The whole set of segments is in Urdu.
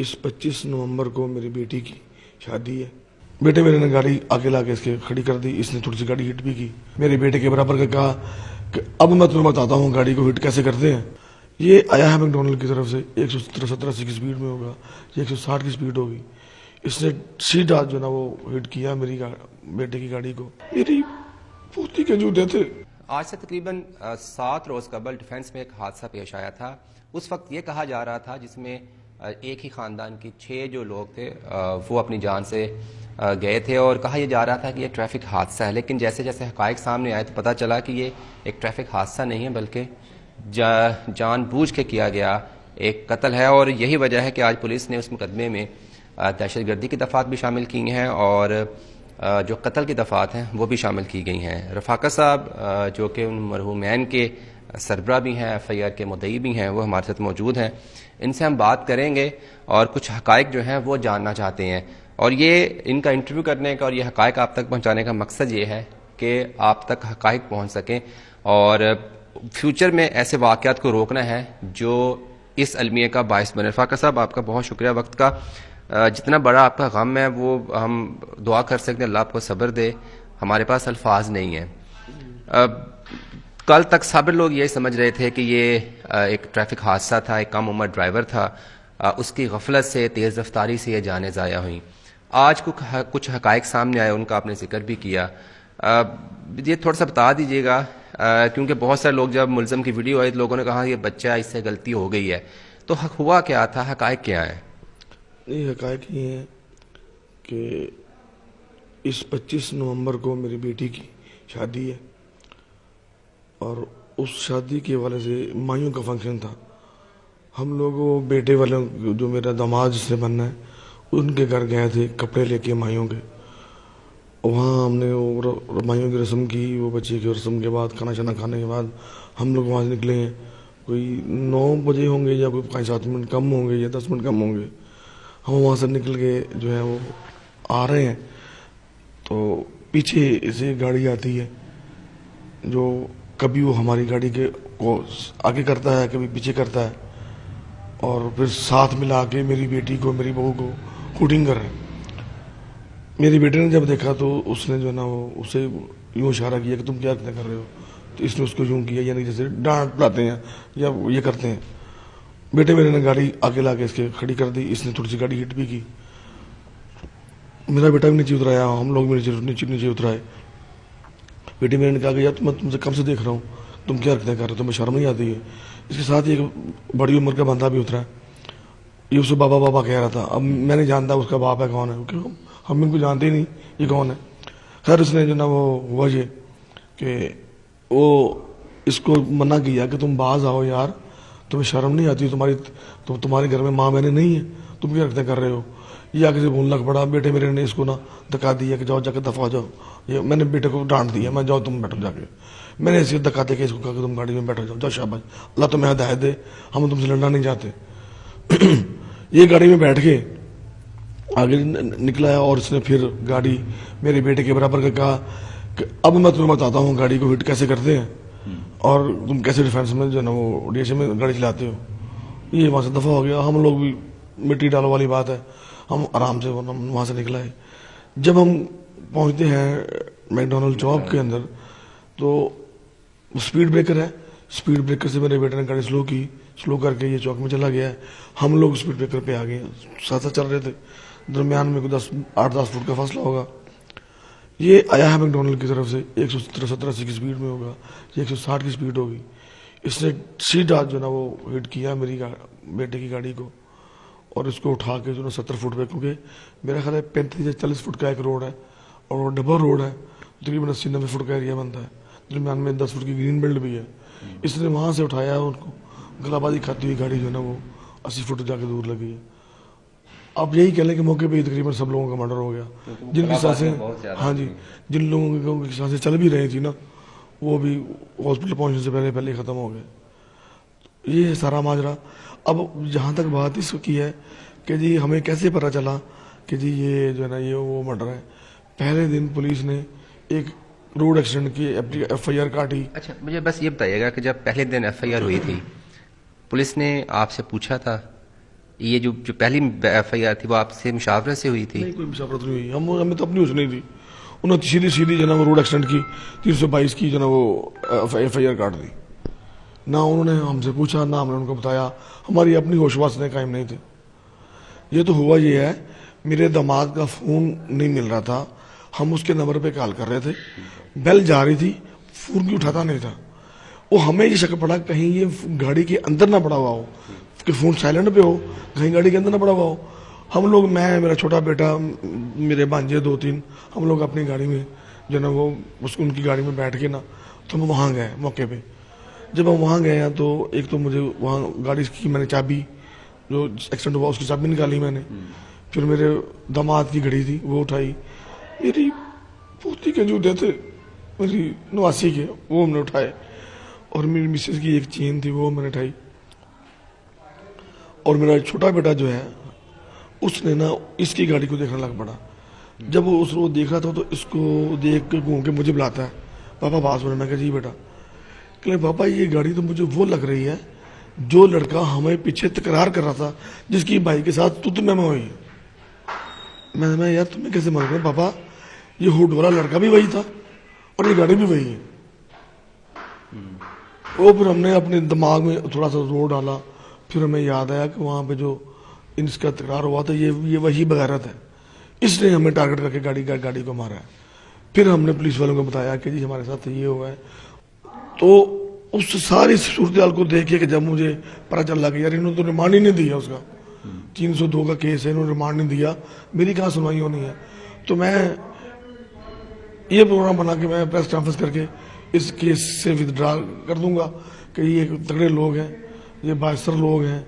اس 25 نومبر کو میری بیٹی کی شادی ہے. بیٹے میرے نے گاڑی آگے لا کے اس کے کھڑی کر دی. اس نے تھوڑی سی گاڑی ہٹ بھی کی. میرے بیٹے کے برابر کا کہا کہ اب میں تمہیں بتاتا ہوں گاڑی کو ہٹ کیسے کرتے ہیں. یہ آیا ہے میکڈونلڈ کی طرف سے 170-80 کی سپیڈ میں ہوگا, یہ 160 کی سپیڈ ہوگی. اس نے سیدھا جو نا وہ ہٹ کیا میری بیٹے کی گاڑی کو. میری پوتی کے جوتے تھے. آج سے تقریباً 7 روز قبل ڈیفنس میں ایک حادثہ پیش آیا تھا. اس وقت یہ کہا جا رہا تھا جس میں ایک ہی خاندان کی 6 جو لوگ تھے وہ اپنی جان سے گئے تھے, اور کہا یہ جا رہا تھا کہ یہ ٹریفک حادثہ ہے. لیکن جیسے جیسے حقائق سامنے آئے تو پتہ چلا کہ یہ ایک ٹریفک حادثہ نہیں ہے بلکہ جان بوجھ کے کیا گیا ایک قتل ہے. اور یہی وجہ ہے کہ آج پولیس نے اس مقدمے میں دہشت گردی کی دفعات بھی شامل کی ہیں اور جو قتل کی دفعات ہیں وہ بھی شامل کی گئی ہیں. رفاقہ صاحب جو کہ ان مرحومین کے سربراہ بھی ہیں, FIR کے مدعی بھی ہیں, وہ ہمارے ساتھ موجود ہیں. ان سے ہم بات کریں گے اور کچھ حقائق جو ہیں وہ جاننا چاہتے ہیں. اور یہ ان کا انٹرویو کرنے کا اور یہ حقائق آپ تک پہنچانے کا مقصد یہ ہے کہ آپ تک حقائق پہنچ سکیں اور فیوچر میں ایسے واقعات کو روکنا ہے جو اس المیہ کا باعث بنے. رفاقہ صاحب آپ کا بہت شکریہ وقت کا. جتنا بڑا آپ کا غم ہے وہ ہم دعا کر سکتے ہیں اللہ آپ کو صبر دے, ہمارے پاس الفاظ نہیں ہیں. کل تک سب لوگ یہ سمجھ رہے تھے کہ یہ ایک ٹریفک حادثہ تھا, ایک کم عمر ڈرائیور تھا, اس کی غفلت سے تیز رفتاری سے یہ جانیں ضائع ہوئیں. آج کچھ حقائق سامنے آئے, ان کا آپ نے ذکر بھی کیا. یہ تھوڑا سا بتا دیجیے گا کیونکہ بہت سارے لوگ جب ملزم کی ویڈیو آئی تو لوگوں نے کہا یہ بچہ اس سے غلطی ہو گئی ہے, تو ہوا کیا تھا, حقائق کیا ہے؟ یہ حقائق یہ ہیں کہ اس 25 نومبر کو میری بیٹی کی شادی ہے اور اس شادی کے حوالے سے مائیوں کا فنکشن تھا. ہم لوگ وہ بیٹے والے جو میرا داماد جس سے بننا ہے ان کے گھر گئے تھے کپڑے لے کے مائیوں کے. وہاں ہم نے وہ مائیوں کی رسم کی, وہ بچے کی رسم کے بعد کھانا شانا کھانے کے بعد ہم لوگ وہاں سے نکلے ہیں. کوئی 9 بجے ہوں گے یا کوئی 7 منٹ کم ہوں گے یا 10 منٹ کم ہوں گے. ہم وہاں سے نکل کے جو ہے وہ آ رہے ہیں تو پیچھے سے گاڑی آتی ہے جو کبھی وہ ہماری گاڑی کے کو آگے کرتا ہے کبھی پیچھے کرتا ہے اور پھر ساتھ ملا کے میری بیٹی کو میری بہو کو کوٹنگ کر رہے ہیں. میری بیٹی نے جب دیکھا تو اس نے جو ہے نا وہ اسے یوں اشارہ کیا کہ تم کیا کر رہے ہو, تو اس نے اس کو یوں کیا یعنی جیسے ڈانٹ لاتے ہیں یا یہ کرتے ہیں. بیٹے میرے نے گاڑی آگے لا کے اس کے کھڑی کر دی. اس نے تھوڑی سی گاڑی ہٹ بھی کی. میرا بیٹا بھی نیچے اترایا, ہم لوگ بھی نیچے اترائے. بیٹی میرے نے کہا کہ یار میں تم سے کم سے دیکھ رہا ہوں, تم کیا کر رہے ہو, تمہیں شرم نہیں آتی ہے. اس کے ساتھ ایک بڑی عمر کا بندہ بھی اترا. یہ اسے بابا بابا کہہ رہا تھا. اب میں نہیں جانتا اس کا باپ ہے کون ہے, کیوں ہم ان کو جانتے ہی نہیں یہ کون ہے. خیر اس نے جو نا وہ ہوا یہ کہ وہ اس کو منع کیا کہ تم باز آؤ یار, تمہیں شرم نہیں آتی, تمہارے گھر میں ماں بہنیں نہیں ہیں, تم کیا کر رہے ہو. یہ آگے سے بولنے لگ پڑا. بیٹے میرے نے اس کو نا دھکا دیا کہ جاؤ جا کے دفعہ جاؤ. یہ میں نے بیٹے کو ڈانٹ دیا, میں جاؤ تم بیٹھو جا کے. میں نے اسے دھکا دے کے اس کو کہا کہ تم گاڑی میں بیٹھو جاؤ, جاؤ شاباش, اللہ تمہیں ہدایت دے, ہم تم سے لڑنا نہیں چاہتے. یہ گاڑی میں بیٹھ کے آگے نکلا اور اس نے پھر گاڑی میرے بیٹے کے برابر کا کہا کہ اب میں تمہیں بتاتا ہوں گاڑی کو ہٹ کیسے کرتے ہیں اور تم کیسے ڈیفینس میں جو ہے نا وہ ڈی ایس میں گاڑی چلاتے ہو. یہ وہاں سے دفعہ ہو گیا. ہم لوگ بھی مٹی ڈالو والی بات ہے, ہم آرام سے وہاں سے نکلا ہے. جب ہم پہنچتے ہیں میکڈونلڈ چوک کے اندر تو اسپیڈ بریکر ہے, اسپیڈ بریکر سے میرے بیٹے نے گاڑی سلو کر کے یہ چوک میں چلا گیا ہے. ہم لوگ اسپیڈ بریکر پہ آ گئے, ساتھ ساتھ چل رہے تھے. درمیان میں کوئی 8-10 فٹ کا فاصلہ ہوگا. یہ آیا ہے میکڈونلڈ کی طرف سے 170-80 کی سپیڈ میں ہوگا, یہ 160 کی سپیڈ ہوگی. اس نے سیدھا جو نا وہ ہٹ کیا میری بیٹے کی گاڑی کو اور اس کو اٹھا کے جو نا 70 فٹ پہ, کیونکہ میرا خیال ہے 35 یا 40 فٹ کا ایک روڈ ہے اور وہ ڈبل روڈ ہے, تقریباً 80-90 فٹ کا ایریا بنتا ہے. درمیان میں 10 فٹ کی گرین بیلٹ بھی ہے. اس نے وہاں سے اٹھایا ان کو, گلا بازی کھاتی ہوئی گاڑی جو ہے نا وہ 80 فٹ جا کے دور لگی ہے. آپ یہی کہہ لیں کہ موقع پہ ہی تقریباً سب لوگوں کا مرڈر ہو گیا. جن کی سانسیں ہاں جی جن لوگوں کی سانسیں چل بھی رہی تھی نا وہ بھی ہاسپٹل پہنچنے سے پہلے ختم ہو گئے. یہ سارا ماجرا. اب جہاں تک بات اس کی ہے کہ جی ہمیں کیسے پتہ چلا کہ جی یہ جو ہے نا یہ وہ مرڈر ہے. پہلے دن پولیس نے ایک روڈ ایکسیڈنٹ کی FIR کاٹی. اچھا مجھے بس یہ بتائیے گا کہ جب پہلے دن FIR ہوئی تھی پولیس نے آپ سے پوچھا تھا یہ جو پہلی ایف آئی آر تھی وہ آپ سے مشاورت سے ہوئی تھی؟ نہیں کوئی مشاورت نہیں ہوئی, ہمیں تو اپنی اس نہیں دی, انہوں نے سیدھی جو ہے نا وہ روڈ ایکسیڈنٹ کی 322 کی جو ہے نا وہ ایف آئی آر کاٹ دی. نہ انہوں نے ہم سے پوچھا نہ ہم نے ان کو بتایا, ہماری اپنی ہوش واسطے قائم نہیں تھے. یہ تو ہوا یہ ہے, میرے داماد کا فون نہیں مل رہا تھا, ہم اس کے نمبر پہ کال کر رہے تھے, بیل جا رہی تھی, فون بھی اٹھاتا نہیں تھا. وہ ہمیں یہ شک پڑا کہیں یہ گاڑی کے اندر نہ پڑا ہوا ہو, کہ فون سائلنٹ پہ ہو, کہیں گاڑی کے اندر نہ پڑا ہوا ہو. ہم لوگ, میں, میرا چھوٹا بیٹا, میرے بھانجے 2-3, ہم لوگ اپنی گاڑی میں جو نا وہ ان کی گاڑی میں بیٹھ کے نا تو ہم وہاں گئے موقع پہ. جب ہم وہاں گئے ہیں تو ایک تو مجھے وہاں گاڑی کی میں نے چابی جو ایکسیڈنٹ ہوا اس کی چابی نکالی میں نے, پھر میرے داماد کی گھڑی تھی وہ اٹھائی, میری پوتی کے جوتے تھے میری نواسی کے وہ ہم نے اٹھائے, اور میری مسز کی ایک چین تھی وہ میں نے اٹھائی. اور میرا چھوٹا بیٹا جو ہے اس نے نا اس کی گاڑی کو دیکھنے لگ پڑا. جب وہ اس کو دیکھا تھا تو اس کو دیکھ کے گھوم کے مجھے بلاتا ہے, پاپا باز بولے. میں کہا جی بیٹا. کہ پاپا یہ گاڑی تو مجھے وہ لگ رہی ہے جو لڑکا ہمیں پیچھے تکرار کر رہا تھا جس کی بھائی کے ساتھ تو میں ہوئی. میں یار تمہیں کیسے مان رہے پاپا, یہ ہوڈ والا لڑکا بھی وہی تھا اور یہ گاڑی بھی وہی ہے. وہ پھر ہم نے اپنے دماغ میں تھوڑا سا زور ڈالا, پھر ہمیں یاد آیا کہ وہاں پہ جو ان کا تکرار ہوا تھا یہ وہی بغیرت ہے, اس نے ہمیں ٹارگٹ کر کے گاڑی کو مارا ہے. پھر ہم نے پولیس والوں کو بتایا کہ جی ہمارے ساتھ یہ ہوا ہے. تو اس ساری صورتحال کو دیکھ کے جب مجھے پتہ چل رہا کہ یار انہوں نے تو ریمانڈ ہی نہیں دیا, اس کا 302 کا کیس ہے, انہوں نے ریمانڈ نہیں دیا, میری کہاں سنوائی ہونی ہے. تو میں یہ پروگرام بنا کے میں پریس کانفرنس کر کے اس کیس سے ودڈرا کر دوں گا کہ یہ تگڑے لوگ ہیں, یہ بااثر لوگ ہیں,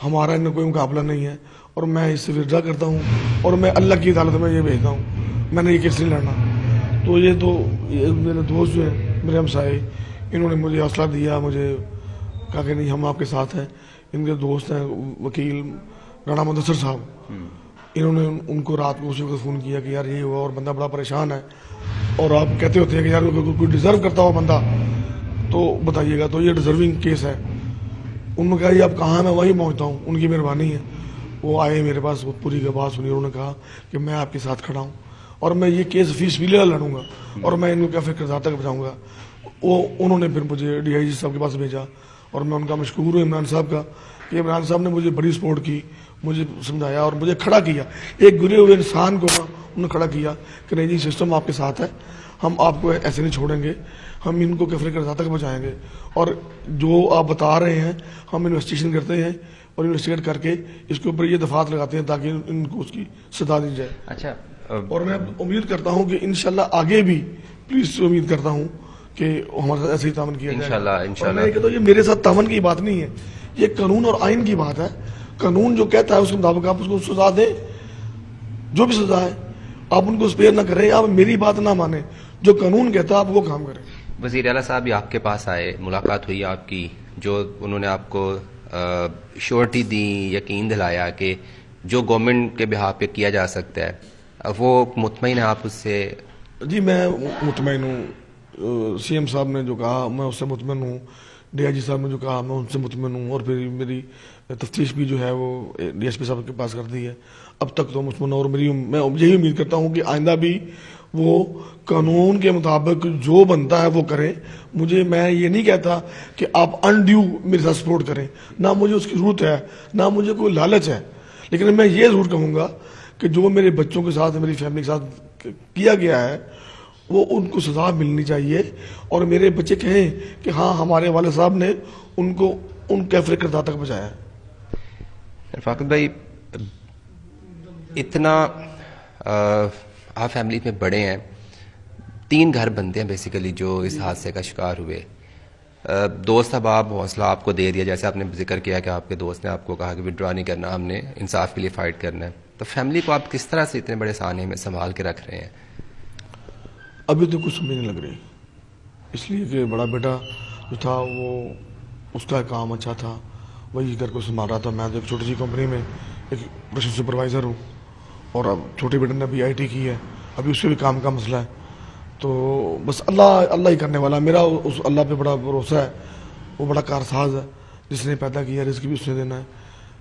ہمارا ان میں کوئی مقابلہ نہیں ہے, اور میں اس سے ودڈرا کرتا ہوں, اور میں اللہ کی عدالت میں یہ بھیجتا ہوں, میں نے یہ کیس نہیں لڑنا. تو یہ تو میرے دوست جو ہیں میرے ہمسائے, انہوں نے مجھے حوصلہ دیا, مجھے کہا کہ نہیں ہم آپ کے ساتھ ہیں. ان کے دوست ہیں وکیل رانا مدثر صاحب, انہوں نے ان کو رات کو اسی وقت فون کیا کہ یار یہ ہوا اور بندہ بڑا پریشان ہے, اور آپ کہتے ہوتے ہیں کہ یار کوئی ڈیزرو کرتا ہو بندہ تو بتائیے گا. تو یہ ڈیزرونگ کیس ہے. انہوں نے کہا یہ آپ کہاں, میں وہیں پہنچتا ہوں, ان کی مہربانی ہے. وہ آئے میرے پاس, وہ پوری کا بات سنی, انہوں نے کہا کہ میں آپ کے ساتھ کھڑا ہوں اور میں یہ کیس فیس بھی لڑوں گا اور میں ان کو کیفے کرزا تک بچاؤں گا. وہ انہوں نے پھر مجھے ڈی آئی جی صاحب کے پاس بھیجا, اور میں ان کا مشکور ہوں عمران صاحب کا کہ عمران صاحب نے مجھے بڑی سپورٹ کی, مجھے سمجھایا اور مجھے کھڑا کیا. ایک گرے ہوئے انسان کو انہوں نے کھڑا کیا کہ نہیں جی سسٹم آپ کے ساتھ ہے, ہم آپ کو ایسے نہیں چھوڑیں گے, ہم ان کو کیفے کرزا تک بچائیں گے, اور جو آپ بتا رہے ہیں ہم انویسٹیگیشن کرتے ہیں اور انویسٹیگیٹ کر کے اس کے اوپر یہ دفعات لگاتے ہیں تاکہ ان کو اس کی سزا دی جائے. اچھا, اور میں امید کرتا ہوں کہ انشاءاللہ آگے بھی پولیس سے امید کرتا ہوں کہ ہمارے ساتھ ایسے ہی تعاون کیا جائے. انشاءاللہ. اور میں یہ کہتا ہوں یہ میرے ساتھ تعاون کی بات نہیں ہے, یہ قانون اور آئین کی بات ہے. قانون جو کہتا ہے اس کے مطابق آپ اس کو سزا دیں, جو بھی سزا ہے آپ ان کو اسپیئر نہ کریں, آپ میری بات نہ مانیں, جو قانون کہتا ہے آپ وہ کام کریں. وزیر اعلیٰ صاحب بھی آپ کے پاس آئے, ملاقات ہوئی آپ کی, جو انہوں نے آپ کو شورٹی دی, یقین دلایا کہ جو گورنمنٹ کے بہاف پہ کیا جا سکتا ہے, وہ مطمئن ہے آپ اس سے؟ جی میں مطمئن ہوں, سی ایم صاحب نے جو کہا میں اس سے مطمئن ہوں, ڈی آئی جی صاحب نے جو کہا میں ان سے مطمئن ہوں, اور پھر میری تفتیش بھی جو ہے وہ ڈی ایس پی صاحب کے پاس کر دی ہے. اب تک تو مطمئن ہوں, اور میں یہی امید کرتا ہوں کہ آئندہ بھی وہ قانون کے مطابق جو بنتا ہے وہ کریں. میں یہ نہیں کہتا کہ آپ انڈیو میرے ساتھ سپورٹ کریں, نہ مجھے اس کی ضرورت ہے, نہ مجھے کوئی لالچ ہے, لیکن میں یہ ضرور کہوں گا کہ جو میرے بچوں کے ساتھ میری فیملی کے ساتھ کیا گیا ہے وہ ان کو سزا ملنی چاہیے, اور میرے بچے کہیں کہ ہاں ہمارے والد صاحب نے ان کو ان کیفے کرزا تک بچایا ہے. رفاقت بھائی, اتنا آپ فیملی میں بڑے ہیں, 3 گھر بنتے ہیں بیسیکلی جو اس حادثے کا شکار ہوئے. دوست احباب حوصلہ آپ کو دے دیا, جیسے آپ نے ذکر کیا کہ آپ کے دوست نے آپ کو کہا کہ وڈرا نہیں کرنا, ہم نے انصاف کے لیے فائٹ کرنا ہے. تو فیملی کو آپ کس طرح سے اتنے بڑے سانے میں سنبھال کے رکھ رہے ہیں؟ ابھی تو کچھ سمجھ نہیں لگ رہی, اس لیے کہ بڑا بیٹا جو تھا وہ اس کا کام اچھا تھا, وہی گھر کو سنبھال رہا تھا. میں تو ایک چھوٹی سی کمپنی میں ایک پروڈکشن سپروائزر ہوں, اور اب چھوٹے بیٹے نے ابھی آئی ٹی کی ہے, ابھی اس کے بھی کام کا مسئلہ ہے. تو بس اللہ ہی کرنے والا, میرا اس اللہ پہ بڑا بھروسہ ہے, وہ بڑا کارساز ہے, جس نے پیدا کیا رزق بھی اس نے دینا ہے.